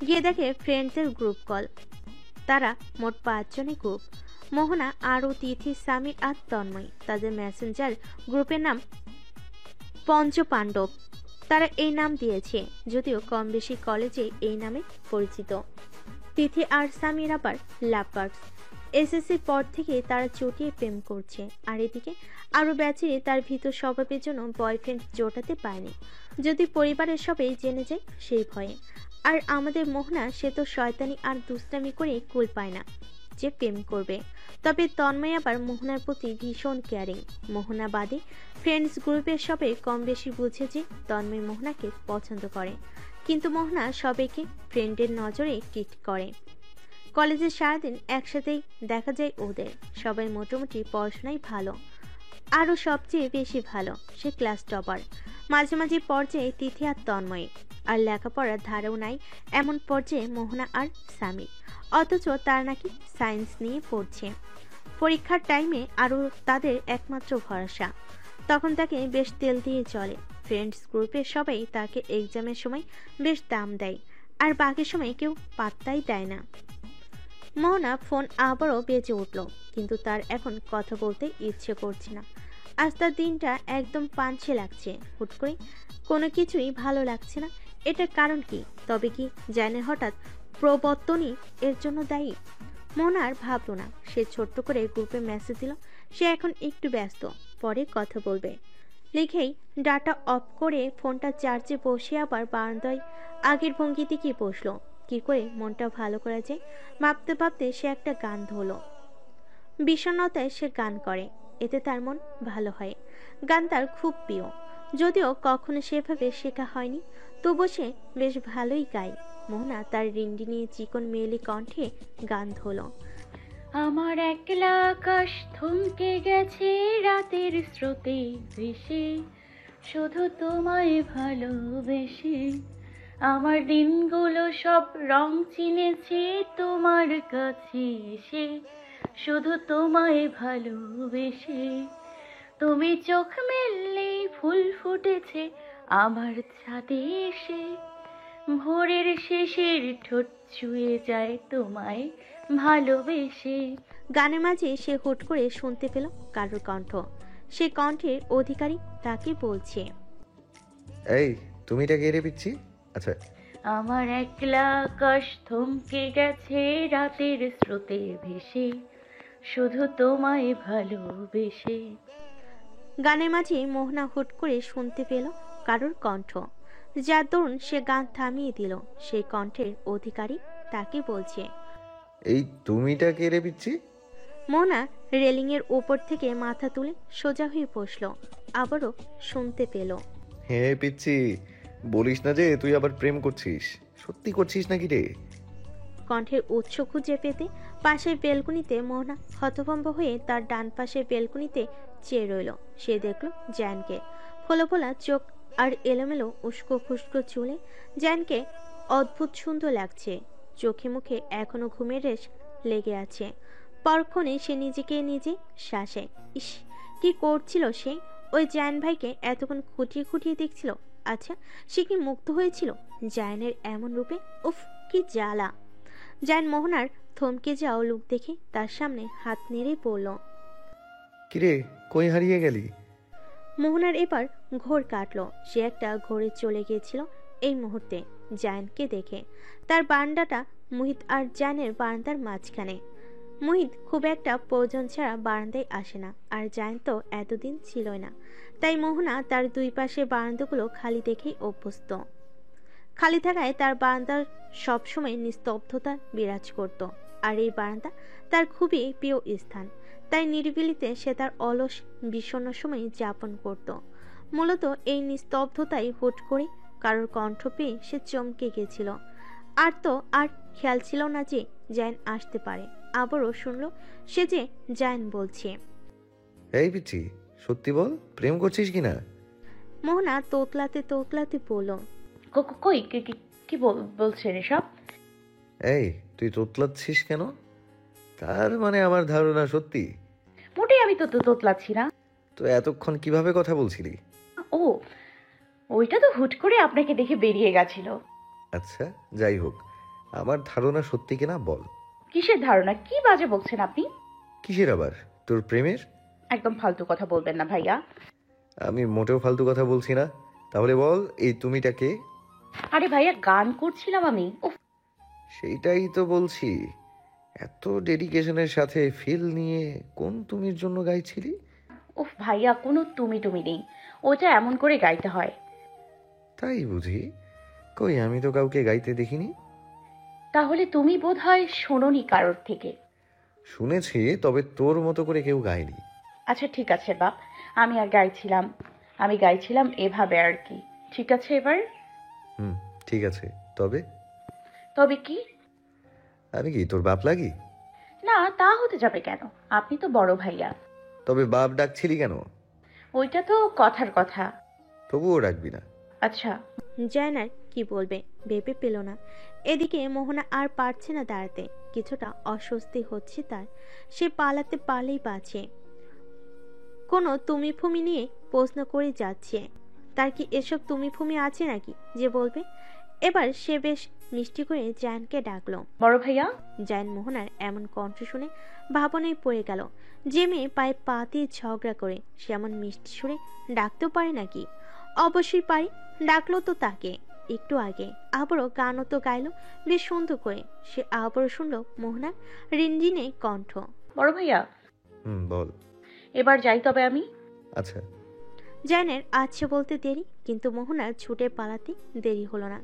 গিয়ে দেখে ফ্রেন্ডসের group call. তারা মোট 5 জনের গ্রুপ। মোহনা আরও তিথি, সামির আর তন্ময়। তাদের মেসেঞ্জার গ্রুপের নাম পঞ্চপাণ্ডব। তারা এই নাম দিয়েছে যদিও কম বেশি কলেজে এই নামে পরিচিত। তিথি আর সামির আবার লাভার্স। এসএসসির পর থেকে তারা চটিয়ে প্রেম করছে। আর এদিকে আরও ব্যাচেরে তার ভীত স্বভাবের জন্য বয়ফ্রেন্ড জোটাতে পারেনি, যদি পরিবারের সবাই জেনে যায় সেই ভয়ে। আর আমাদের মোহনা, সে তো শয়তানি আর দুষ্টামি করে কুল পায় না যে প্রেম করবে। তবে তন্ময় আবার মোহনার প্রতি ভীষণ কেয়ারিং। মোহনা বাদে ফ্রেন্ডস গ্রুপের সবাই কম বেশি বুঝে যে তন্ময় মোহনাকে পছন্দ করে, কিন্তু মোহনা সবাইকে ফ্রেন্ডের নজরে ট্রিট করে। কলেজে সারাদিন একসাথেই দেখা যায় ওদের। সবাই মোটামুটি পড়াশোনায় ভালো, আরও সবচেয়ে বেশি ভালো সে ক্লাস টপার। মাঝে মাঝে পর্যায়ে তিথি আর তন্ময়। আর লেখাপড়ার ধারেও নাই এমন পর্যায়ে মোহনা আর সামি। অথচ তার নাকি সায়েন্স নিয়ে পড়ছে। পরীক্ষার টাইমে আরও তাদের একমাত্র ভরসা। তখন তাকে বেশ তেল দিয়ে চলে। ফ্রেন্ডস গ্রুপের সবাই তাকে এক্সামের সময় বেশ দাম দেয়, আর বাকি সময় কেউ পাত্তাই দেয় না। মোহনা ফোন আবারও বেজে উঠল, কিন্তু তার এখন কথা বলতে ইচ্ছে করছে না। আজ তার দিনটা একদম পাঞ্ছে লাগছে। হুট করে কোনো কিছুই ভালো লাগছে না। এটার কারণ কি? তবে কি জানের হঠাৎ প্রবর্তনই এর জন্য দায়ী? মোহনা আর ভাবল না। সে ছোট্ট করে গ্রুপে মেসেজ দিল সে এখন একটু ব্যস্ত, পরে কথা বলবে লিখেই ডাটা অফ করে ফোনটা চার্জে বসিয়ে আবার বারান্দায় আগের ভঙ্গিতে গিয়ে বসলো। কি করে মনটা ভালো করা যায় ভাবতে ভাবতে সে একটা গান ধরলো। বিষণ্ণতায় সে গান করে, এতে তার মন ভালো হয়। গান তার খুব প্রিয়, যদিও কখনো সেভাবে শেখা হয়নি, তবু সে বেশ ভালোই গায়। মোহনা তার রিনডিনি চিকন মেয়েলি কণ্ঠে গান ধরলো। আমার একলা আকাশ থমকে গেছে রাতের স্রোতে ভেসে, শুধু তোমায় ভালোবেসে। আমার দিনগুলো সব রং চিনেছে তোমার কাছে এসে, শুধু তোমায় ভালোবেসে। তুমি চোখ মেললেই ফুল ফুটেছে আমার ছাদে এসে, ভোরের শেষের ঠোঁট ছুঁয়ে যায় তোমায় ভালোবেসে। গানের মাঝে সে হুট করে শুনতে পেল কারোর কণ্ঠ। সে কণ্ঠের অধিকারী তাকে বলছে, এই তুমিটা কে রে পিচ্ছি? আচ্ছা, আমার একলা আকাশ থমকে গেছে রাতের স্রোতে ভেসে, শুধু তোমায় ভালোবেসে। গানের মাঝে মোহনা হুট করে শুনতে পেল কারোর কণ্ঠ, যার দরুন সে গান থামিয়ে দিল। সেই কণ্ঠের অধিকারী তাকে বলছে। এই তুমিটা কে রে পিচ্ছি? মোহনা রেলিং এর উপর থেকে মাথা তুলে সোজা হয়ে বসলো। আবারও শুনতে পেল। হে পিচ্ছি, বলিস না যে তুই আবার প্রেম করছিস। সত্যি করছিস নাকি রে? কণ্ঠের উৎস খুঁজে পেতে পাশের বেলকুনিতে মোহনা হতভম্ব হয়ে তার ডান পাশের বেলকুনিতে চেয়ে রইল। সে দেখল জ্যানকে। ফোলা ফোলা চোখ আর এলোমেলো উস্কো খুস্কো চুলে জ্যানকে অদ্ভুত সুন্দর লাগছে। চোখে মুখে এখনো ঘুমের রেশ লেগে আছে। পরক্ষণে সে নিজেকে নিজে শাসে। ইস, কি করছিল সে? ওই জায়ান ভাইকে এতক্ষণ খুঁটিয়ে খুঁটিয়ে দেখছিল। আচ্ছা, সে কি মুগ্ধ হয়েছিল জায়ানের এমন রূপে? উফ, কি জ্বালা! জায়ান মোহনার থমকে যাওয়া লোক দেখে তার সামনে হাত নেড়ে পড়ল। কিরে, কই হারিয়ে গেলি? মোহনার এবার ঘোর কাটল। সে একটা ঘোরে চলে গিয়েছিল এই মুহূর্তে জায়ানকে দেখে। তার বারান্দাটা মুহিত আর জায়ানের বারান্দার মাঝখানে। মুহিত খুব একটা প্রয়োজন ছাড়া বারান্দায় আসে না, আর জায়ান তো এতদিন ছিলই না। তাই মোহনা তার দুই পাশে বারান্দাগুলো খালি দেখেই অভ্যস্ত। খালি থাকায় তার বারান্দার সবসময় নিস্তব্ধতা বিরাজ করত। আর এই বারান্দা তার খুবই প্রিয় স্থান। তাই নিরিবিলিতে সে তার অলস বিষণ্ণ সময় যাপন করত। মূলত এই নিস্তব্ধতাই হুট করে কারোর কণ্ঠ পেয়ে সে চমকে গেছিল। আর তো আর খেয়াল ছিল না যে জায়ান আসতে পারে। আবারও শুনল সে যে জায়ান বলছে। এই পিচ্ছি, সত্যি বল, প্রেম করছিস কিনা? মোহনা তোতলাতে তোতলাতে বলল। কই কি কি- কি বলছেন এসব? এই তুই তোতলাচ্ছিস কেন? তার মানে আমার ধারণা সত্যি? মোটেই আমি তো তোতলাচ্ছি না। তো এতক্ষণ কিভাবে কথা বলছিলি? ও, ওইটা তো হুট করে আপনাকে দেখে বেরিয়ে গেছিল। আচ্ছা, যাই হোক, আমার ধারণা সত্যি কিনা বল। কিসের ধারণা? কি বাজে বলছেন আপনি? কিসের আবার? তোর প্রেমের? একদম ফালতু কথা বলবেন না ভাইয়া। আমি মোটেও ফালতু কথা বলছি না। তাহলে বল, এই তুমিটা কে? আরে ভাইয়া, গান করছিলাম আমি। উফ। সেইটাই তো বলছি, এত ডেডিকেশনের সাথে ফিল নিয়ে কোন তুমির জন্য গাইছিলি? উফ ভাইয়া, কোনো তুমি তুমি নেই, ওটা এমন করে গাইতে হয়। তাই বুঝি? কই, আমি তো কাউকে গাইতে দেখিনি। তাহলে তুমি বোধহয় শোনোনি কারোর থেকে। শুনেছি, তবে তোর মতো করে কেউ গায়নি। আচ্ছা ঠিক আছে বাপ, আমি গাইছিলাম এভাবে আর কি। ঠিক আছে এবার? হুম, ঠিক আছে। তবে? তবে কি? আমি কি তোর বাপ লাগি? না, তা হতে যাবে কেন? আপনি তো বড় ভাইয়া। তবে বাপ ডাকছিলি কেন? ওইটা তো কথার কথা। তবুও ডাকবি না? আচ্ছা। জায়ান আর কি বলবে ভেবে পেল না। এদিকে মোহনা আর পারছে না দাঁড়াতে, কিছুটা অস্বস্তি হচ্ছে তার। সে পালাতে পারলেই বাঁচে। কোনো তুমি ফুমি নিয়ে প্রশ্ন করে যাচ্ছে। তার কি এসব তুমি ফুমি আছে নাকি যে বলবে? এবার সে বেশ মিষ্টি করে জায়ানকে ডাকলো। বড় ভাইয়া। জায়ান মোহনার এমন কণ্ঠ শুনে ভাবনায় পড়ে গেল। যে মেয়ে পায়ে পা দিয়ে ঝগড়া করে সে এমন মিষ্টি সুরে ডাকতেও পারে নাকি? অবশ্যই পারে। ডাকলো তো তাকে একটু আগে, আবারও গানও তো গাইলো বেশ সুন্দর করে। সে আবারও শুনলো মোহনার রিনরিনে কণ্ঠ। বড় ভাইয়া। বল। এবার যাই তবে আমি। আচ্ছা। জায়ানের আছে বলতে দেরি, কিন্তু মোহনার ছুটে পালাতে দেরি হলো না।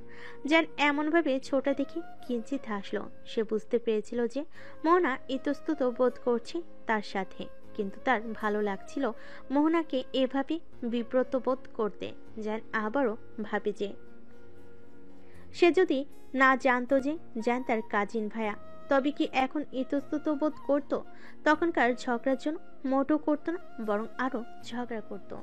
জায়ান এমনভাবে ছোটা দেখে কিঞ্চিত হাসলো। সে বুঝতে পেরেছিল যে মোহনা ইতস্তত বোধ করছে তার সাথে, কিন্তু তার ভালো লাগছিল মোহনাকে এভাবে বিব্রত বোধ করতে। জায়ান আবারও ভাবে যে সে যদি না জানতো যে জায়ান তার কাজিন ভাইয়া, তবে কি এখন ইতস্তত বোধ করতো? তখনকার ঝগড়ার জন্য মোটেও করতো না, বরং আরো ঝগড়া করতো।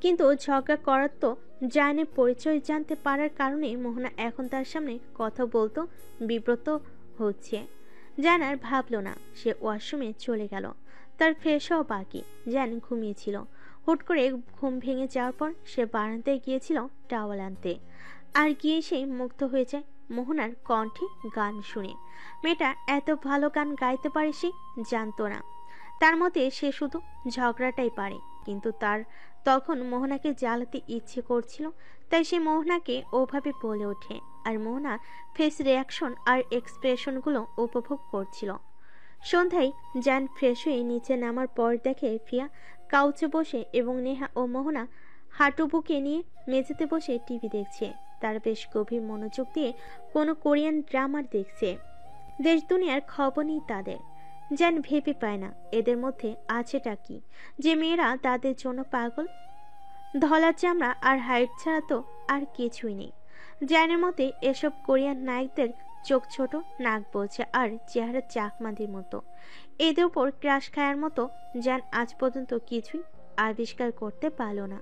কিন্তু ঝগড়া করার তো জায়ানের পরিচয় জানতে পারার কারণে মোহনা এখন তার সামনে কথা বলতো বিব্রত হচ্ছে। জায়ান আর ভাবলো না, সে ওয়াশরুমে চলে গেল। তার ফ্রেশ হওয়া বাকি। জায়ান ঘুমিয়েছিল। হুট করে ঘুম ভেঙে যাওয়ার পর সে বারান্দায় গিয়েছিল টাওয়াল আনতে। আর গিয়ে সে মুগ্ধ হয়ে যায় মোহনার কণ্ঠে গান শুনে। মেয়েটা এত ভালো গান গাইতে পারে সে জানতো না। তার মতে সে শুধু ঝগড়াটাই পারে, কিন্তু তার তখন মোহনাকে জ্বালাতে ইচ্ছে করছিল, তাই সে মোহনাকে ওভাবে বলে ওঠে। আর মোহনা ফেস রিয়াকশন আর এক্সপ্রেশনগুলো উপভোগ করছিল। সন্ধ্যায় জান ফ্রেশ হয়ে নিচে নামার পর দেখে ফিয়া কাউচে বসে এবং নেহা ও মোহনা হাঁটু বুকে নিয়ে মেঝেতে বসে টিভি দেখছে। তার বেশ গভীর মনোযোগ দিয়ে কোনো কোরিয়ান ড্রামার দেখছে। দেশ দুনিয়ার খবর নেই তাদের। যেন ভেবে পায় না এদের মধ্যে আছেটা কি, যে মেয়েরা তাদের জন্য পাগল। ধলা চামড়া আর হাইট ছাড়া তো আর কিছুই নেই। জানের মতে এসব কোরিয়ান নায়কদের চোখ ছোট, নাক বোঝা আর চেহারা চাকমাদের মতো। এদের উপর ক্রাশ খায়ার মতো জান আজ পর্যন্ত কিছুই আবিষ্কার করতে পারল না।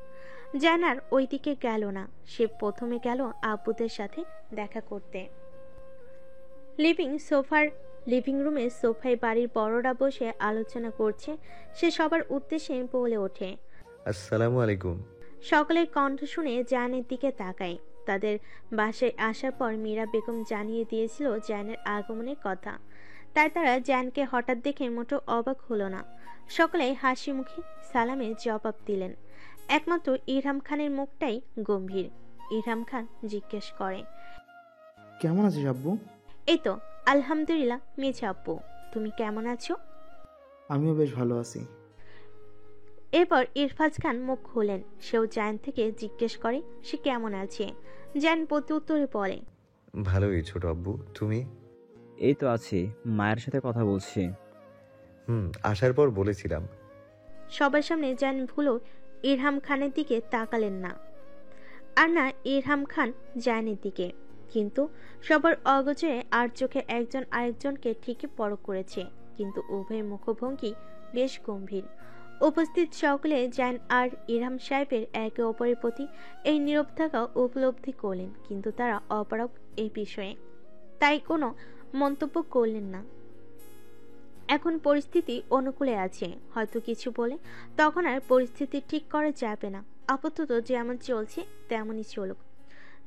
জান আর ওই দিকে গেল না। সে প্রথমে গেল আব্বুদের সাথে দেখা করতে। লিভিং রুমে সোফায় বাড়ির বড়রা বসে আলোচনা করছে। সে সবার উদ্দেশ্যে বলে ওঠে, আসসালামু আলাইকুম। সকলের কণ্ঠ শুনে জানের দিকে তাকায়। তাদের বাসায় আসার পর মীরা বেগম জানিয়ে দিয়েছিল জানের আগমনের কথা, তাই তারা জানকে হঠাৎ দেখে মোটেও অবাক হলো না। সকলে হাসি মুখে সালামে জবাব দিলেন। একমাত্র ইরহাম খানের মুখটাই গম্ভীর। ইরহাম খান জিজ্ঞেস করে, কেমন আছিস আব্বু? এই তো আলহামদুলিল্লাহ মেঝে আব্বু, তুমি কেমন আছো? আমিও বেশ ভালো আছি। এরপর ইরফাজ খান মুখ খুলেন। সেও জায়ান থেকে জিজ্ঞেস করে সে কেমন আছে। জায়ান প্রত্যুত্তরে বলে, ভালোই ছোট আব্বু, তুমি? এই তো আছি, মায়ের সাথে কথা বলছি। আসার পর বলেছিলাম। সবার সামনে জায়ান ভুলো ইরহাম খানের দিকে তাকালেন না, আর না ইরহাম খান জায়ানের দিকে। কিন্তু সবার অগোচরে আর চোখে একজন আরেকজনকে ঠিকই পরখ করেছে, কিন্তু উভয় মুখভঙ্গি বেশ গম্ভীর। উপস্থিত সকলে জায়ান আর ইরহাম সাহেবের একে অপরের প্রতি এই নীরব থাকা উপলব্ধি করলেন, কিন্তু তারা অপারগ এই বিষয়ে, তাই কোনো মন্তব্য করলেন না। এখন পরিস্থিতি অনুকূলে আছে, হয়তো কিছু বলে তখন আর পরিস্থিতি ঠিক করা যাবে না। আপাতত যেমন চলছে তেমনই চলুক।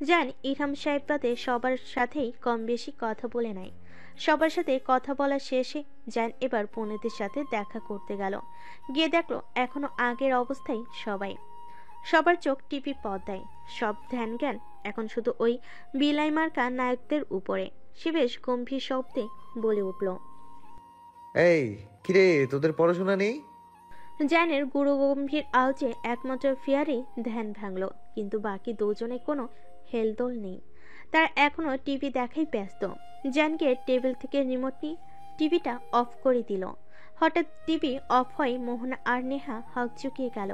জান ইরহাম সাহেব বাদে সবার সাথেই কম বেশি কথা বলে নেয়। সবার সাথে কথা বলা শেষে জান এবার বোনেদের সাথে দেখা করতে গেল। গিয়ে দেখলো এখনো আগের অবস্থায় সবাই। সবার চোখ টিভি পর্দায়, সব ধ্যান জ্ঞান এখন শুধু ওই বিলাই মার্কা নায়কদের উপরে। সে বেশ গম্ভীর শব্দে বলে উঠল, এই কিরে, তোদের পড়াশোনা নেই? জানের গুরু গম্ভীর আওয়াজে একমাত্র ফিয়ারই ধ্যান ভাঙল, কিন্তু বাকি দুজনে কোনো হেলদোল নেই। তারা এখনো টিভি দেখাই ব্যস্ত। জানকে টেবিল থেকে রিমোট নিয়ে টিভিটা অফ করে দিল। হঠাৎ টিভি অফ হয় মোহনা আর নেহা হকচকিয়ে গেল।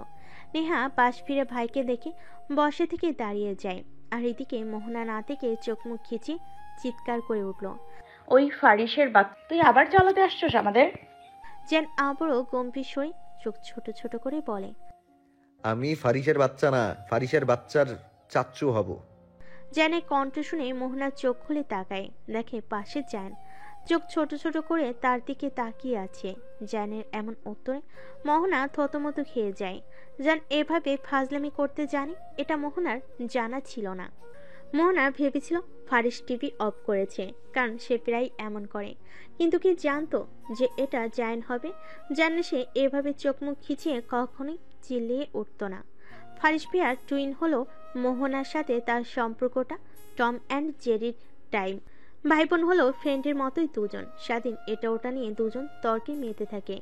নেহা পাশ ফিরে ভাইকে দেখে বসে থেকে দাঁড়িয়ে যায়, আর এদিকে মোহনা না থেকে চোখ মুখ খিচিয়ে চিৎকার করে উঠল, ওই ফারিসের বাচ্চা, তুই আবার জ্বালাতে আসছস আমাদের? জান আবারও গম্ভীর স্বরে চোখ ছোট ছোট করে বলে, আমি ফারিসের বাচ্চা না, ফারিসের বাচ্চার চাচ্চু হব। জানের কণ্ঠ শুনে মোহনা চোখ খুলে তাকায়, দেখে পাশে জান চোখ ছোট ছোট করে তার দিকে তাকিয়ে আছে। জানের এমন উত্তরে মোহনা থতমত খেয়ে যায়। জান এভাবে ফাজলামি করতে জানে এটা মোহনার জানা ছিল না। মোহনা ভেবেছিল ফারিস টিভি অফ করেছে, কারণ সে প্রায় এমন করে, কিন্তু কি জানতো যে এটা জায়ন হবে? জানলে সে এভাবে চোখ মুখ খিচিয়ে কখনোই চিল্লিয়ে উঠত না। ফারিস পিয়ার টুইন হলো মোহনার সাথে তার সম্পর্কটা টম অ্যান্ড জেরির টাইম। ভাই বোন হলো ফ্রেন্ডের মতোই দুজন, স্বাধীন এটা ওটা নিয়ে দুজন তর্কে মেতে থাকে,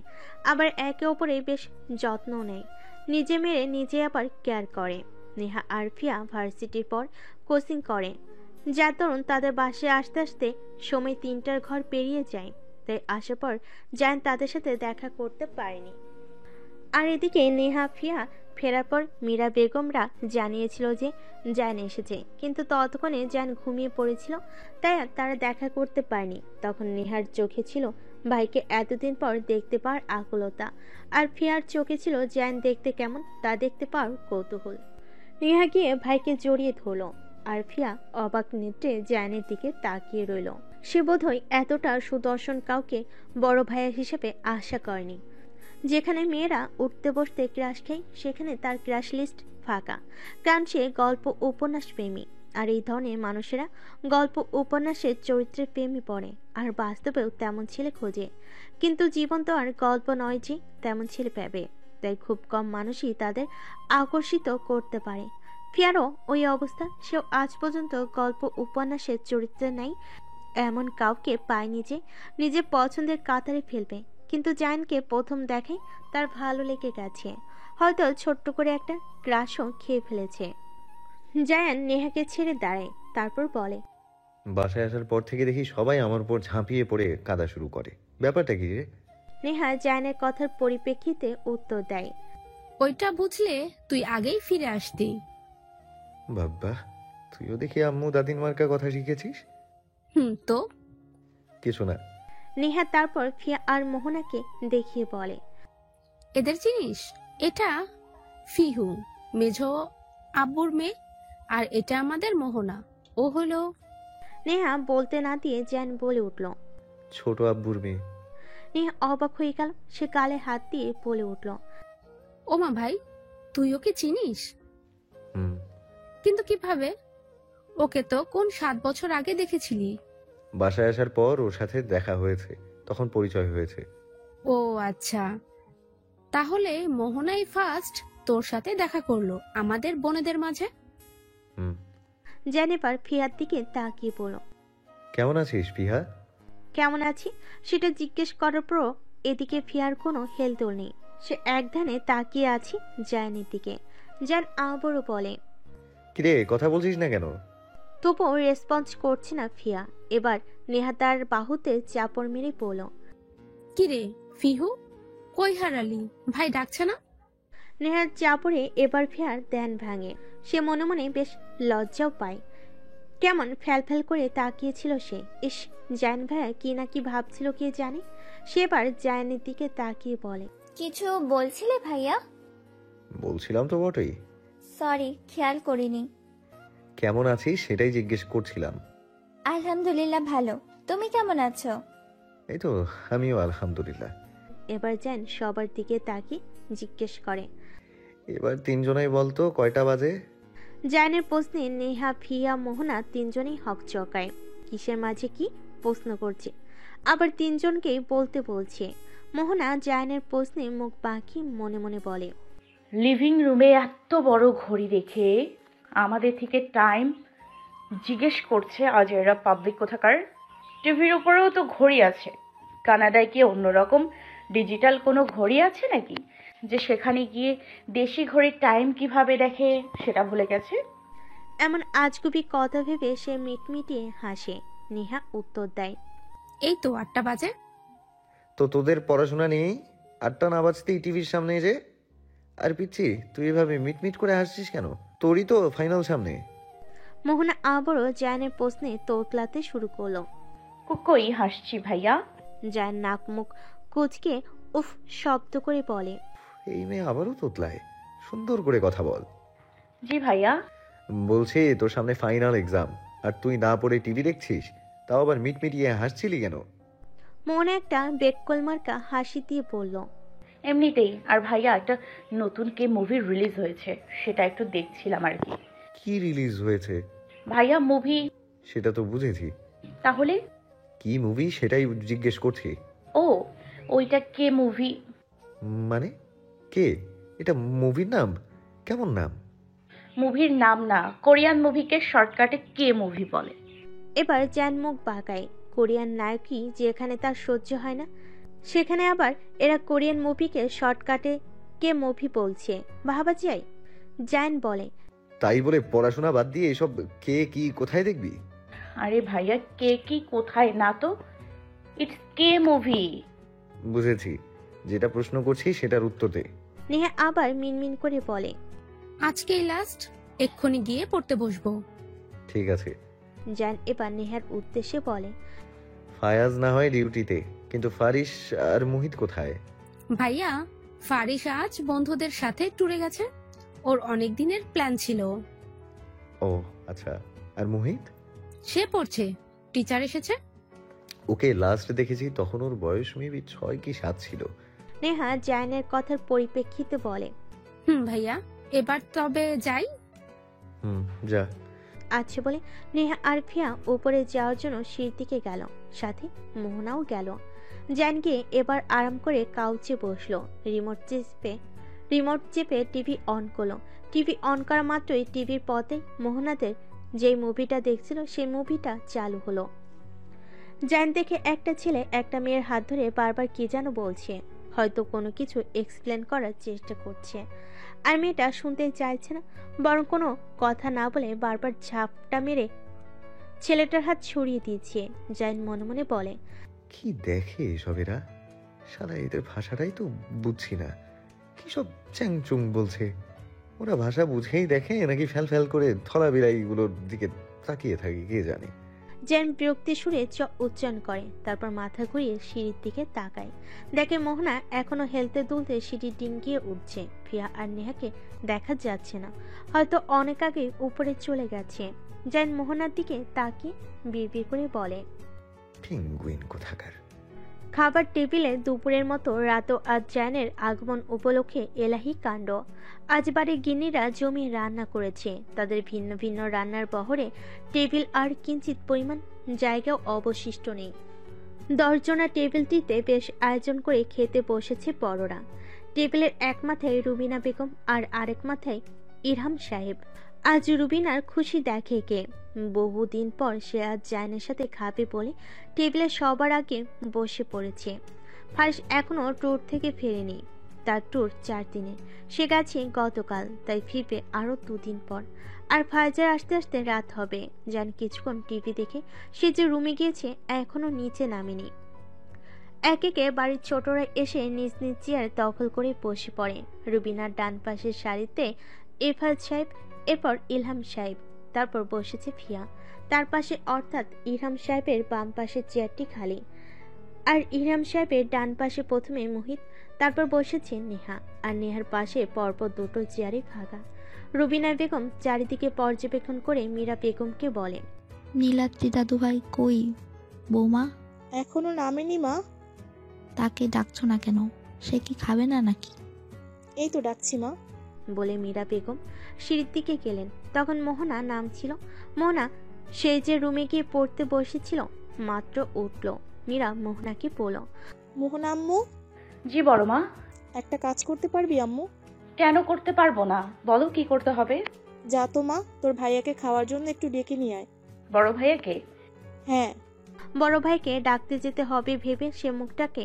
আবার একে অপরে বেশ যত্ন নেয়, নিজে মেরে নিজে আবার কেয়ার করে। নেহা আর ফিয়া ভার্সিটির পর কোচিং করে, যার দরুন তাদের বাসায় আসতে আসতে সময় 3টার ঘর পেরিয়ে যায়। তাই আসার পর জায়ান তাদের সাথে দেখা করতে পারেনি। আর এদিকে নেহা ফিয়া ফেরার পর মীরা বেগমরা জানিয়েছিল যে জায়ান এসেছে, কিন্তু ততক্ষণে জায়ান ঘুমিয়ে পড়েছিল, তাই আর তারা দেখা করতে পারেনি। তখন নেহার চোখে ছিল ভাইকে এতদিন পর দেখতে পাওয়ার আকুলতা, আর ফিয়ার চোখে ছিল জায়ান দেখতে কেমন তা দেখতে পাওয়ার কৌতূহল। নেহা গিয়ে ভাইকে জড়িয়ে ধরল, আর ফিয়া অবাক নেত্রে জায়ানের দিকে তাকিয়ে রইল। সে বোধহয় এতটা সুদর্শন কাউকে বড় ভাইয়া হিসেবে আশা করেনি। যেখানে মেয়েরা উঠতে বসতে ক্রাশ খায়, সেখানে তার ক্রাশ লিস্ট ফাঁকা, কারণ সে গল্প উপন্যাস প্রেমী। আর এই ধরনের মানুষেরা গল্প উপন্যাসের চরিত্রের প্রেমে পড়ে, আর বাস্তবেও তেমন ছেলে খোঁজে। কিন্তু জীবন তো আর গল্প নয় যে তেমন ছেলে পাবে, তাই খুব কম মানুষই তাদের আকর্ষিত করতে পারে। ফিয়ারও ওই অবস্থা, সেও আজ পর্যন্ত গল্প উপন্যাসের চরিত্রে নাই এমন কাউকে পায়নি যে নিজের পছন্দের কাতারে ফেলবে। কিন্তু জায়ানকে প্রথম দেখে তার ভালো লেগে গেছে, হয়তো ছোট্ট করে একটা ক্রাশও খেয়ে ফেলেছে। জায়ান নেহাকে ছেড়ে দাঁড়ায়, তারপর বলে, বাসায় আসার পর থেকে দেখি সবাই আমার উপর ঝাঁপিয়ে পড়ে কাঁদা শুরু করে, ব্যাপারটা কি রে? নেহা জায়ানের কথার পরিপ্রেক্ষিতে উত্তর দেয়, ওইটা বুঝলে তুই আগেই ফিরে আসতি। বাবা, তুইও দেখি আম্মু দাদির মার্কা কথা শিখেছিস। তো কিছু না। নেহা তারপর ফিয়া আর মোহনাকে দেখিয়ে বলে, এদের জিনিস, এটা ফিহু, মেঝো আব্বুর মেয়ে, আর এটা আমাদের মোহনা, ও হলো। নেহা বলতে না দিয়ে জায়ান বলে উঠল, ছোট আব্বুর মেয়ে। নেহা অবাক হয়ে গেল, সে গালে হাত দিয়ে বলে উঠল, ওমা ভাই, তুই ওকে চিনিস? হুম। কিন্তু কিভাবে? ওকে তো কোন 7 বছর আগে দেখেছিলি। বাসায় আসার পর ওর সাথে দেখা হয়েছে, তখন পরিচয় হয়েছে। ও আচ্ছা, তাহলে মোহনাই ফার্স্ট তোর সাথে দেখা করলো আমাদের বোনেদের মাঝে। হুম। জায়ান এবার ফিয়ার দিকে তাকিয়ে বলল, কেমন আছিস ফিহা? কেমন আছি সেটা জিজ্ঞেস করার পরও এদিকে ফিয়ার কোনো হেলদোল নেই। সে এক ধ্যানে তাকিয়ে আছে জায়ানের দিকে। জায়ান আবারও বলে, কিরে, কথা বলছিস না কেন? তবুও রেসপন্স করছে না ফিয়া। এবার নেহা তার বাহুতে চাপড় মেরে বলল, কিরে ফিহু, কই হারালি? ভাই ডাকছে না? নেহার চাপড়ে এবার ফিয়ার ধ্যান ভাঙে। সে মনে মনে বেশ লজ্জাও পায়। কেমন ফ্যাল করে তাকিয়েছিল সে। ইস, জায়ান ভাইয়া কি না কি ভাবছিল কে জানে। সে এবার জায়ানের দিকে তাকিয়ে বলে, কিছু বলছিলে ভাইয়া? বলছিলাম তো বটেই। সরি, খেয়াল করিনি। কেমন আছিস সেটাই জিজ্ঞেস করছিলাম। আলহামদুলিল্লাহ ভালো, তুমি কেমন আছো? এই তো, আমিও আলহামদুলিল্লাহ। এবার জায়ান সবার দিকে তাকিয়ে জিজ্ঞেস করে, এবার তিনজনাই বলতো কয়টা বাজে? জায়ানের প্রশ্নে নেহা, ফিয়া, মোহনা তিনজনেই হকচকায়। কিসের মাঝে কি প্রশ্ন করছে, আবার তিনজনকেই বলতে বলছে। মোহনা জায়ানের প্রশ্নে মুখ বাঁকিয়ে মনে মনে বলে, লিভিং রুমে এত বড় ঘড়ি রেখে আমাদের থেকে টাইম জিজ্ঞেস করছে অজয়রা পাবলিক কোথাকার। টিভির উপরেও তো ঘড়ি আছে। কানাডায় কি অন্যরকম ডিজিটাল কোনো ঘড়ি আছে নাকি, যে সেখানে গিয়ে দেশি ঘড়ির টাইম কিভাবে দেখে সেটা ভুলে গেছে? এমন আজগুবি কথা ভেবে সে মিটমিটিয়ে হাসে। নেহা উত্তর দেয়, এই তো 8টা বাজে। তো তোদের পড়াশোনা নেই? 8টা না বাজতেই টিভির সামনে যে। আর পিচ্ছি, তুই এভাবে মিটমিট করে হাসছিস কেন? তোরই তো ফাইনাল সামনে। মোহনা আবারও জায়ানের প্রশ্নে তোতলাতে শুরু করলো। কই হাসছি ভাইয়া? জায়ান নাক মুখ কুচকে উফ শব্দ করে বলে, এই মেয়ে আবারও তোতলায়। সুন্দর করে কথা বল। জি ভাইয়া। বলছি তোর সামনে ফাইনাল এক্সাম, আর তুই না পড়ে টিভি দেখছিস, তাও আবার মিটমিটিয়ে হাসছিলি কেন? মনে একটা বেককল মার্কা হাসি দিয়ে বলল, এমনিতেই। আর ভাইয়া, একটা নতুন কে মুভি রিলিজ হয়েছে, সেটা একটু দেখছিলাম আর কি। কি রিলিজ হয়েছে? ভাইয়া মুভি। সেটা তো বুঝেছি, তাহলে? কি মুভি সেটাই জিজ্ঞেস করছি। ও, ওইটা কে মুভি। মানে কে? এটা মুভির নাম? কেমন নাম? মুভির নাম না, কোরিয়ান মুভিকে শর্টকাটে কে মুভি বলে। এবার জায়ান মুখ বাঁকায়। কোরিয়ান নায়কই যেখানে তার সহ্য হয় না, সেখানে আবার এরা কোরিয়ান মুভিকে শর্টকাটে কে মুভি বলছে, ভাবা যায়? জায়ান বলে, তাই বলে পড়াশোনা বাদ দিয়ে এসব কে কি কোথায় দেখবি? আরে ভাইয়া, কে কি কোথায় না তো, ইটস কে মুভি। বুঝেছি, যেটা প্রশ্ন করছি সেটার উত্তর দে। নেহা আবার মিনমিন করে বলে, আজকেই লাস্ট, এক্ষুনি গিয়ে পড়তে বসবো। ঠিক আছে। জায়ান এবার নেহার উদ্দেশ্যে বলে, ফায়াজ না হয় ডিউটিতে, কিন্তু ফারিস আর মোহিত কোথায়? ভাইয়া, ফারিস আজ বন্ধুদের সাথে ট্যুরে গেছে। ওর অনেক দিনের প্ল্যান ছিল। ও আচ্ছা, আর মোহিত? সে পড়ছে, টিচার এসেছে। ওকে লাস্ট দেখেছি তখন ওর বয়স মেবি 6 কি 7 ছিল। নেহা জায়ানের কথার পরিপ্রেক্ষিতে বলে, ভাইয়া, এবার তবে যাই। যা। আচ্ছা বলে নেহা আর ফিয়া উপরে যাওয়ার জন্য সিঁড়ির দিকে গেল, সাথে মোহনাও গেল। জায়ান গিয়ে এবার আরাম করে কাউচে বসলো, রিমোট চেপে টিভি অন করলো। টিভি অন করা মাত্রই টিভির পথে মোহনাদের যেই মুভিটা দেখছিল সেই মুভিটা চালু হলো। জায়ান দেখে একটা ছেলে একটা মেয়ের হাত ধরে বারবার কি যেন বলছে, হয়তো কোনো কিছু এক্সপ্লেন করার চেষ্টা করছে, আর মেয়েটা শুনতে চাইছে না, বরং কোনো কথা না বলে বারবার ঝাপটা মেরে ছেলেটার হাত ছড়িয়ে দিয়েছে। জায়ান মনে মনে বলে, কি দেখে এসবেরা? শালা এদের ভাষাটাই তো বুঝছি না, কি সব চ্যাংচুং বলছে। ওরা ভাষা বুঝেই দেখে নাকি ফ্যাল ফ্যাল করে থলা বিড়াইগুলোর দিকে তাকিয়ে থাকে কে জানে। জায়ান বিরক্তি সুরে উচ্চারণ করে, তারপর মাথা ঘুরিয়ে সিঁড়ির দিকে তাকায়। দেখে মোহনা এখনো হেলতে দুলতে সিঁড়ি ডিঙ্গিয়ে উঠছে। ফিয়া আর নেহাকে দেখা যাচ্ছে না, হয়তো অনেক আগে উপরে চলে গেছে। জায়ান মোহনার দিকে তাকিয়ে বিড়বিড় করে বলে, পেঙ্গুইন কোথাকার। খাবার টেবিলে দুপুরের মতো রাতও আজ জায়ানের আগমন উপলক্ষে এলাহি কাণ্ড। আজ বাড়ির গিন্নিরা জমিয়ে রান্না করেছে। তাদের ভিন্ন ভিন্ন রান্নার বহরে টেবিল আর কিঞ্চিত পরিমাণ জায়গাও অবশিষ্ট নেই। 10 জনা টেবিলটিতে বেশ আয়োজন করে খেতে বসেছে বড়রা। টেবিলের এক মাথায় রুবিনা বেগম আর আরেক মাথায় ইরহাম সাহেব। আজ রুবিনার খুশি দেখে কে, বহুদিন পর সে আজ জায়ানের সাথে খাবে বলে টেবিলে সবার আগে বসে পড়েছে। ফারিস এখনো ট্যুর থেকে ফেরেনি, তার ট্যুর 4 দিনের, সে গেছে গতকাল, তাই ফিরবে আরো 2 দিন পর। আর ফায়জার আসতে আসতে রাত হবে। জান কিছুক্ষণ টিভি দেখে সে যে রুমে গিয়েছে এখনো নিচে নামেনি। একে একে বাড়ির ছোটরা এসে নিজ নিজ চেয়ার দখল করে বসে পড়ে। রুবিনার ডান পাশের সারিতে ইরফাত সাহেব, এরপর ইলহাম সাহেব, তারপর বসেছে ফিয়া। তার পাশে অর্থাৎ ইরহাম সাহেবের বাম পাশের চেয়ারটি খালি, আর ইরহাম সাহেবের ডান পাশে প্রথমে মোহিত, তারপর বসেছে নেহা, আর নেহার পাশে পরপর 2টো চেয়ারে ফাঁকা। রুবিনা বেগম চারিদিকে পর্যবেক্ষণ করে মীরা বেগমকে বলে, নীলাদ্রি দাদুভাই কই? বৌমা এখনো নামেনি মা। তাকে ডাকছো না কেন? সে কি খাবে না নাকি? এই তো ডাকছি মা। বলে মীরা বেগম সিঁড়ির দিকে গেলেন। তখন মোহনা নামছিল। মোহনা সে যে রুমে গিয়ে পড়তে বসেছিল মাত্র উঠল। মীরা মোহনাকে বলল, মোহনা আম্মু, জি বড় মা। একটা কাজ করতে পারবি আম্মু? কেন করতে পারবো না, বলো কি করতে হবে। যা তো মা, তোর ভাইয়াকে খাওয়ার জন্য একটু ডেকে নিয়ে আয়। বড় ভাইয়াকে? হ্যাঁ। বড় ভাইকে ডাকতে যেতে হবে ভেবে সে মুখটাকে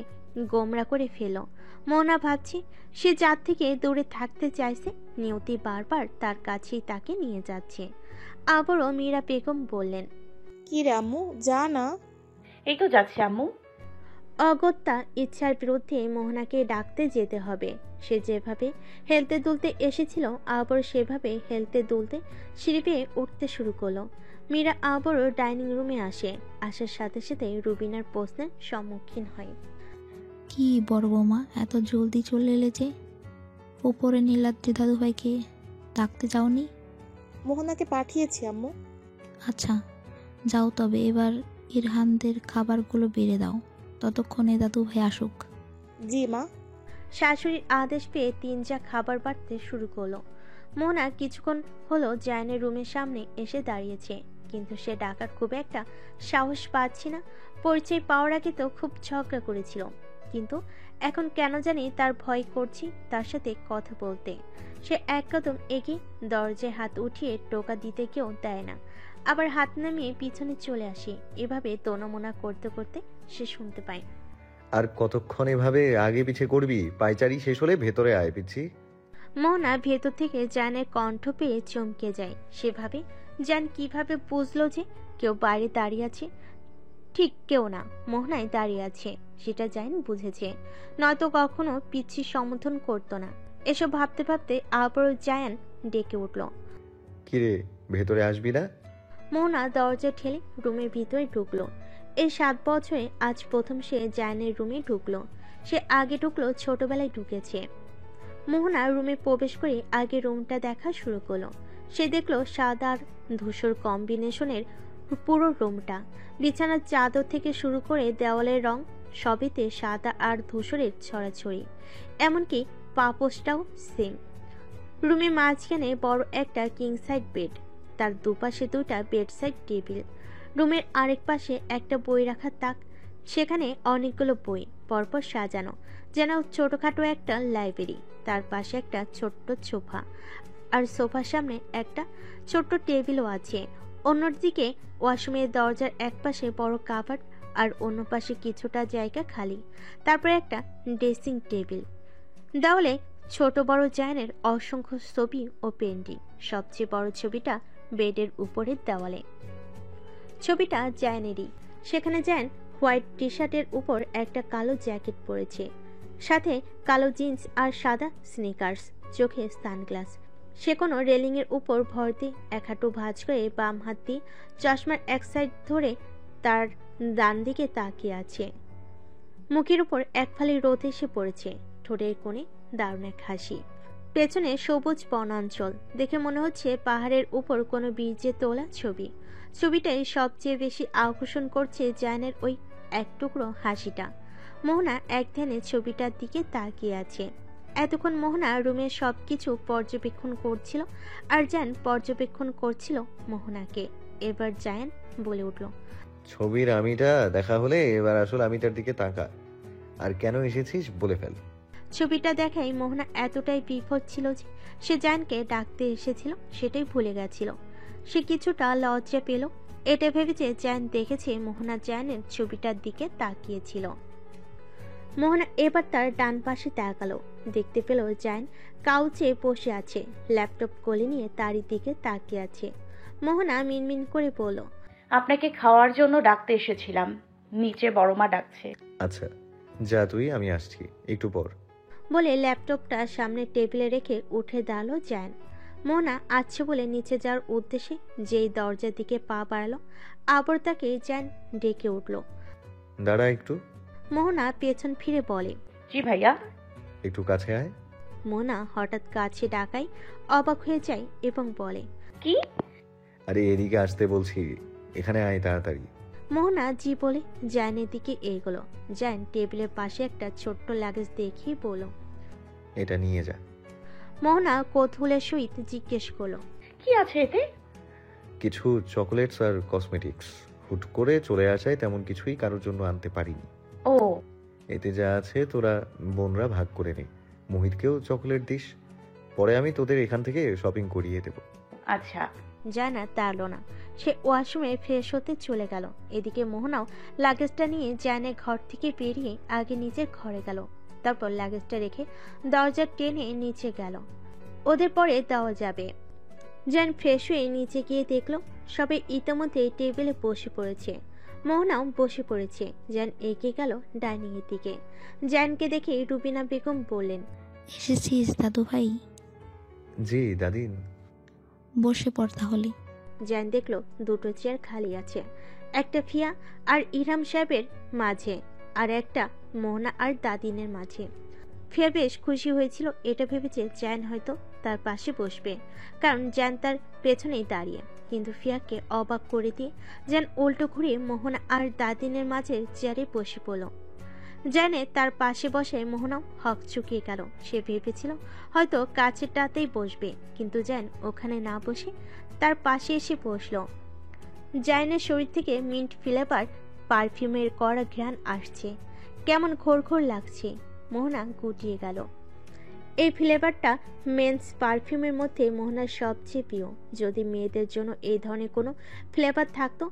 গোমরা করে ফেল। মোহনা ভাবছে সে যার থেকে দূরে থাকতে চাইছে, নিয়তি বারবার তার কাছেই তাকে নিয়ে যাচ্ছে। আবারও মীরা বেগম বললেন, কি রে আম্মু, যা না। এই তো যাচ্ছি আম্মু। অগত্যা ইচ্ছার বিরুদ্ধে মোহনাকে ডাকতে যেতে হবে। সে যেভাবে হেলতে দুলতে এসেছিল আবার সেভাবে হেলতে দুলতে সিঁড়ি বেয়ে উঠতে শুরু করলো। মীরা আবারও ডাইনিং রুমে আসার সাথে সাথে রুবিনার প্রশ্নের সম্মুখীন হয়। কি বড় বৌমা, এত জলদি চলে এলে যে? উপরে নীলাদ্রি দাদুভাইকে ডাকতে যাওনি? মোহনাকে পাঠিয়েছি আম্মু। আচ্ছা যাও, তবে এবার ইরহানদের খাবারগুলো বেড়ে দাও, ততক্ষণে দাদুভাই আসুক। জি মা। শাশুড়ির আদেশ পেয়ে তিনজা খাবার বাড়তে শুরু করলো। মোহনা কিছুক্ষণ হলো জায়নের রুমের সামনে এসে দাঁড়িয়েছে, কিন্তু সে ডাকার খুব একটা সাহস পাচ্ছে না। পরিচয় পাওয়ার আগে তো খুব ঝগড়া করেছিল, কিন্তু এখন কেন জানি তার ভয় করছে তার সাথে কথা বলতে। সে এক কদম এগিয়ে দরজায় হাত উঠিয়ে টোকা দিতে কেউ দেয় না, আবার হাত নামিয়ে পিছনে চলে আসে। এভাবে তনমনা করতে করতে সে শুনতে পায়, আর কতক্ষণ এভাবে আগে পিছে করবি? পায়চারি শেষ হলে ভেতরে আয় পিচ্ছি। মোহনা ভেতর থেকে জানের কণ্ঠ পেয়ে চমকে যায়। সেভাবে জান কিভাবে বুঝলো যে কেউ বাইরে দাঁড়িয়ে আছে? ঠিক কেউ না, মোহনাই দাঁড়িয়ে আছে সেটা জান বুঝেছে, নয়তো কখনো পিচ্ছি সমর্থন করতো না। এসব ভাবতে ভাবতে আবারও জায়ান ডেকে উঠল, কিরে ভেতরে আসবি না? মোহনা দরজা ঠেলে রুমের ভিতরে ঢুকলো। এই 7 বছরে আজ প্রথম সে জায়ানের রুমে ঢুকলো। সে আগে ঢুকলো ছোটবেলায় ঢুকেছে। মোহনা রুমে প্রবেশ করে আগে রুমটা দেখা শুরু করলো। সে দেখলো সাদা আর ধূসর কম্বিনেশনের পুরো রুমটা। বিছানার চাদর থেকে শুরু করে দেওয়ালের রং সবেতে সাদা আর ধূসরের ছড়াছড়ি, এমনকি পাপোশটাও সেম। রুমের মাঝখানে বড় একটা কিং সাইড বেড, তার দুপাশে দুটা বেড সাইড টেবিল। রুমের আরেক পাশে একটা বই রাখার তাক, সেখানে অনেকগুলো বই পরপর সাজানো, যেন ছোটখাটো একটা লাইব্রেরি। তার পাশে একটা ছোট্ট সোফা, আর সোফার সামনে একটা ছোট্ট টেবিলও আছে। অন্যদিকে ওয়াশরুমের দরজার এক পাশে বড় কাভার্ড আর অন্য পাশে কিছুটা জায়গা খালি। তারপরে একটা ড্রেসিং টেবিল, দেওয়ালে ছোট বড় জায়নের অসংখ্য ছবি ও পেন্টিং। সবচেয়ে বড় ছবিটা বেডের উপরের দেওয়ালে। ছবিটা জায়নেরই। সেখানে জায়ন হোয়াইট টি শার্টের উপর একটা কালো জ্যাকেট পরেছে, সাথে কালো জিন্স আর সাদা স্নিকার্স, চোখে সানগ্লাস। সে কোনো রেলিংয়ের উপর ভর দিয়ে এক হাঁটু ভাঁজ করে বাম হাত দিয়ে চশমার এক সাইড ধরে তার ডান দিকে তাকিয়ে আছে। মুখের উপর এক ফালি রোদ এসে পড়েছে, ঠোঁটের কোণে দারুণ এক হাসি। পেছনে সবুজ বনাঞ্চল, দেখে মনে হচ্ছে পাহাড়ের উপর কোনো বীর্যে তোলা ছবি। ছবিটাই সবচেয়ে বেশি আকর্ষণ করছে জায়নের ওই এক টুকরো হাসিটা। মোহনা এক ধ্যানে ছবিটার দিকে তাকিয়ে আছে। এতক্ষণ মোহনা রুমের সবকিছু পর্যবেক্ষণ করছিল, আর জায়ান পর্যবেক্ষণ করছিল মোহনাকে। এবার জায়ান বলে উঠল, ছবির আমিটা দেখা হলে এবার আসল আমিটার দিকে তাকা, আর কেন এসেছিস বলে ফেল। ছবিটা দেখাই মোহনা এতটাই বিভোর ছিল যে সে জায়ানকে ডাকতে এসেছিল সেটাই ভুলে গেছিল। সে কিছুটা লজ্জা পেল, এটা ভেবে যে জায়ান দেখেছে মোহনা জায়ানের ছবিটার দিকে তাকিয়েছিল। মোহনা এবার তার ডান পাশে তাকালো, দেখতে পেল জায়ান কাউচে বসে আছে, ল্যাপটপ কোলে নিয়ে তারই দিকে তাকিয়ে আছে। মোহনা মিনমিন করে বলল, আপনাকে খাওয়ার জন্য ডাকতে এসেছিলাম, নিচে বড় মা ডাকছে। আচ্ছা যা তুই, আমি আসছি একটু পর। বলে ল্যাপটপটা সামনে টেবিলে রেখে উঠে দাঁড়ালো জায়ান। মোহনা আছে বলে নিচে যাওয়ার উদ্দেশ্যে যেই দরজার দিকে পা বাড়ালো, আবার তাকে জায়ান ডেকে উঠল। দাঁড়া একটু। মোহনা পেছন ফিরে বলে, জি ভাইয়া। একটু কাছে আয়। মোহনা হঠাৎ কাছে ডাকাই অবাক হয়ে যায় এবং বলে, কি? আরে এদিকে আসতে বলছি, এখানে আয় তাড়াতাড়ি। মোহনা জি বলে জায়ানের দিকে এগোলো। জায়ান টেবিলের পাশে একটা ছোট্ট লাগেজ দেখিয়ে বলল, এটা নিয়ে যা। মোহনা কৌতূহলের সহিত জিজ্ঞেস করলো, কি কি আছে এতে? কিছু চকোলেটস আর কসমেটিক্স। হুট করে চলে আসায় তেমন কিছুই কারোর জন্য আনতে পারিনি। ও এতে যা আছে তোরা বোনরা ভাগ করে নে। মোহিতকেও চকোলেট দিস, পরে আমি তোদের এখান থেকে শপিং করিয়ে দেব। আচ্ছা। জানা দাঁড়ালো না, সে ওয়াশরুমে ফ্রেশ হতে চলে গেল। এদিকে মোহনাও লাগেজটা নিয়ে জানের ঘর থেকে বেরিয়ে আগে নিজের ঘরে গেল, তারপর লাগেজটা রেখে দরজা টেনে নিচে গেল। ওদের পরে দেওয়া যাবে। জান ফ্রেশ হয়ে নিচে গিয়ে দেখলো সবাই ইতিমধ্যে টেবিলে বসে পড়েছে। মোহনাও বসে পড়েছে। জান এগিয়ে গেল ডাইনিং এর দিকে। জানকে দেখে রুবিনা বেগম বললেন, এসেছিস দাদু ভাই? জি দাদিন। বসে পড় তাহলে। জান দেখলো দুটো চেয়ার খালি আছে, একটা ফিয়া আর ইরহাম সাহেবের মাঝে, আর একটা মোহনা আর দাদিনের মাঝে। ফিয়া বেশ খুশি হয়েছিল, এটা ভেবেছে জান হয়তো তার পাশে বসবে, কারণ জান তার পেছনেই দাঁড়িয়ে। কিন্তু ফিয়াকে অবাক করে দিয়ে জান উল্টো ঘুরে মোহনা আর দাদিনের মাঝে চেয়ারে বসে পড়ল। জানে তার পাশে বসে মোহনাও হক চুকিয়ে গেল। সে ভেবেছিল হয়তো কাছেরটাতেই বসবে, কিন্তু জান ওখানে না বসে তার পাশে এসে বসল। জাইনের শরীর থেকে মিন্ট ফ্লেভার পারফিউমের কড়া ঘ্রাণ আসছে, কেমন ঘোর ঘোর লাগছে। মোহনা গুটিয়ে গেল। এই ফ্লেভারটা মেন্স পারফিউমের মধ্যে মোহনার সবচেয়ে প্রিয়। যদি মেয়েদের জন্য এই ধরনের কোনো ফ্লেভার থাকতো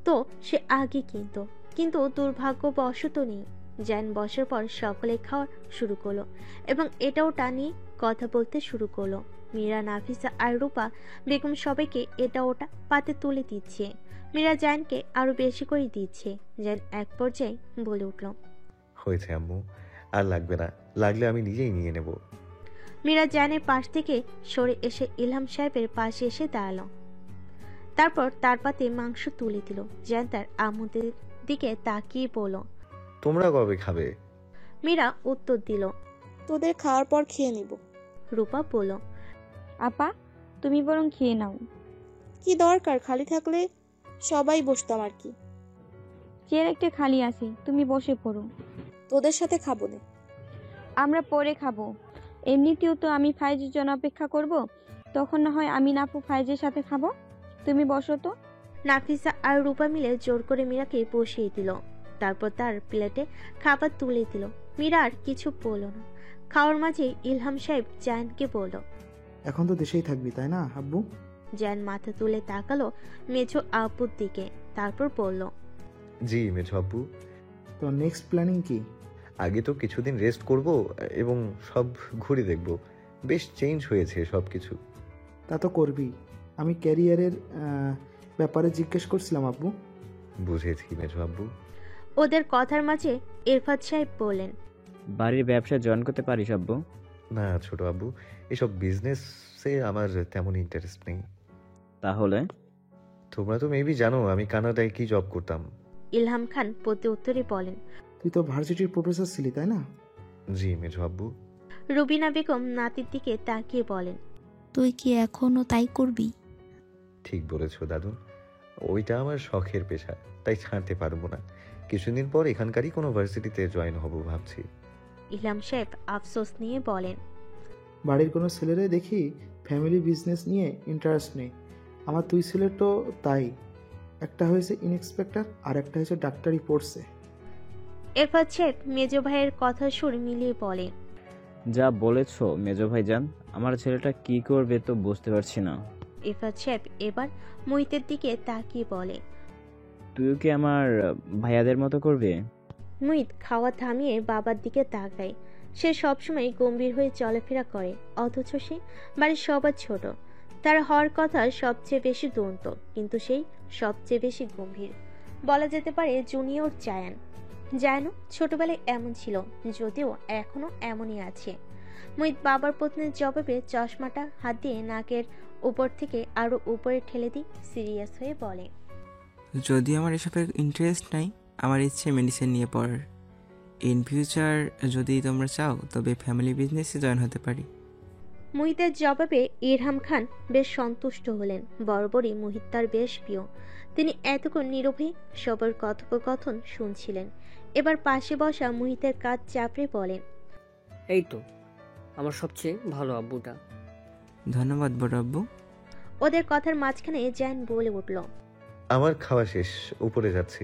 তো সে আগে কিনতো, কিন্তু দুর্ভাগ্যবশত নেই। জান বসার পর সকলে খাওয়া শুরু করলো এবং এটা ওটা নিয়ে কথা বলতে শুরু করলো। মীরা, নাফিসা আর রূপা বেগম সবাইকে এটা ওটা পাতে তুলে দিচ্ছে। মীরা জানকে আরো বেশি করে দিচ্ছে। জান এক পর্যায়ে বলে উঠল, হয়েছে আম্মু, আর লাগবে না, লাগলে আমি নিজেই নিয়ে নেব। মীরা জানের পাশ থেকে সরে এসে ইলহাম সাহেবের পাশে এসে দাঁড়ালো, তারপর তার পাতে মাংস তুলে দিল। জান তার আম্মুদের দিকে তাকিয়ে বলল, তোমরা কবে খাবে? মীরা উত্তর দিল, তোদের খাওয়ার পর খেয়ে নিব। রূপা বলল, আপা তুমি বরং খেয়ে নাও। কি দরকার, খালি থাকলে সবাই বসতাম আর কি। চেয়ার একটা খালি আছে, তুমি বসে পড়ো। তোদের সাথে খাবো না। আমরা পরে খাবো। এমনিতেও তো আমি ফাইজের জন্য অপেক্ষা করব, তখন না হয় আমি নাপু ফাইজের সাথে খাবো। তুমি বসো তো। নাফিসা আর রূপা মিলে জোর করে মীরাকে বসিয়ে দিল, তারপর তার প্লেটে খাবার তুলে দিল। মীরা আর কিছু বলল না। খাওয়ার মাঝে ইলহাম সাহেব জায়ানকে বলল, এখন তো দেশেই থাকবি তাই না আব্বু? জায়ান মাথা তুলে তাকালো মেঝো আব্বুর দিকে, তারপর বলল, জি মেঝো আব্বু। তো নেক্সট প্ল্যানিং কি? আগে তো কিছুদিন রেস্ট করব এবং সব ঘুরে দেখব। বেশ চেঞ্জ হয়েছে সব কিছু। তা তো করবি। আমি ক্যারিয়ারের ব্যাপারে জিজ্ঞেস করছিলাম আব্বু। বুঝেছি মেঝো আব্বু। ওদের কথার মাঝে ইরফাত সাহেব বললেন, বাড়ির ব্যবসায় জয়েন করতে পারিস আব্বু? না ছোট আব্বু, এসব বিজনেসে আমার তেমন ইন্টারেস্ট নেই। তাহলে? তোমরা তো মেবি জানো আমি কানাডায় কি জব করতাম। ইলহাম খান প্রতি উত্তরে বলেন, তুই তো ভার্সিটির প্রফেসর ছিলি তাই না? জি মেঝো আব্বু। রুবিনা বেগম নাতির দিকে তাকিয়ে বলেন, তুই কি এখনো তাই করবি? ঠিক বলেছো দাদু, ওইটা আমার শখের পেশা, তাই ছাড়তে পারবো না। কিছুদিন পর এখানকারই কোনো ভার্সিটিতে জয়েন হব ভাবছি। ইলহাম সাহেব আফসোস নিয়ে বলেন, বাড়ির কোনো ছেলেরে দেখি ফ্যামিলি বিজনেস নিয়ে ইন্টারেস্ট নেই। আমার দুই ছেলে তো তাই, একটা হয়েছে ইন্সপেক্টর আর একটা হয়েছে ডাক্তারি পড়ছে। ইরফাত সাহেব মেজো ভাইয়ের কথা সুর মিলিয়ে বলেন, যা বলেছো মেজো ভাইজান, আমার ছেলেটা কি করবে তো বুঝতে পারছি না। ইরফাত সাহেব এবার মুহিতের দিকে তাকিয়ে বলে, তুইও কি আমার ভাইয়াদের মতো করবে? মুহিত খাওয়া থামিয়ে বাবার দিকে তাকায়। সে সবসময় গম্ভীর হয়ে চলাফেরা করে, অথচ সে বাড়ির সবার ছোট। তার হওয়ার কথা সবচেয়ে বেশি দুরন্ত, কিন্তু সেই সবচেয়ে বেশি গম্ভীর। বলা যেতে পারে জুনিয়র জায়ান। জায়ানও ছোটবেলায় এমন ছিল, যদিও এখনো এমনই আছে। মুহিত বাবার পত্নীর জবাবে চশমাটা হাত দিয়ে নাকের উপর থেকে আরো উপরে ঠেলে দিয়ে সিরিয়াস হয়ে বলে, যদি আমার এসবে ইন্টারেস্ট নাই, আমার ইচ্ছে মেডিসিন নিয়ে পড়ার। ইন ফিউচার যদি তোমরা চাও তবে ফ্যামিলি বিজনেসে জয়েন হতে পারি। মুহিতের জবাবে ইরহাম খান বেশ সন্তুষ্ট হলেন। বরাবরই মুহিত তার বেশ প্রিয়। তিনি এতক্ষণ নীরবে সবার কথোপকথন শুনছিলেন। এবার পাশে বসা মুহিতের কাঁধ চাপড়ে বলেন, এই তো আমার সবচেয়ে ভালো আব্বুটা। ধন্যবাদ বড় আব্বু। ওদের কথার মাঝখানে জ্যান বলে উঠল, আমার খাওয়া শেষ, উপরে যাচ্ছি।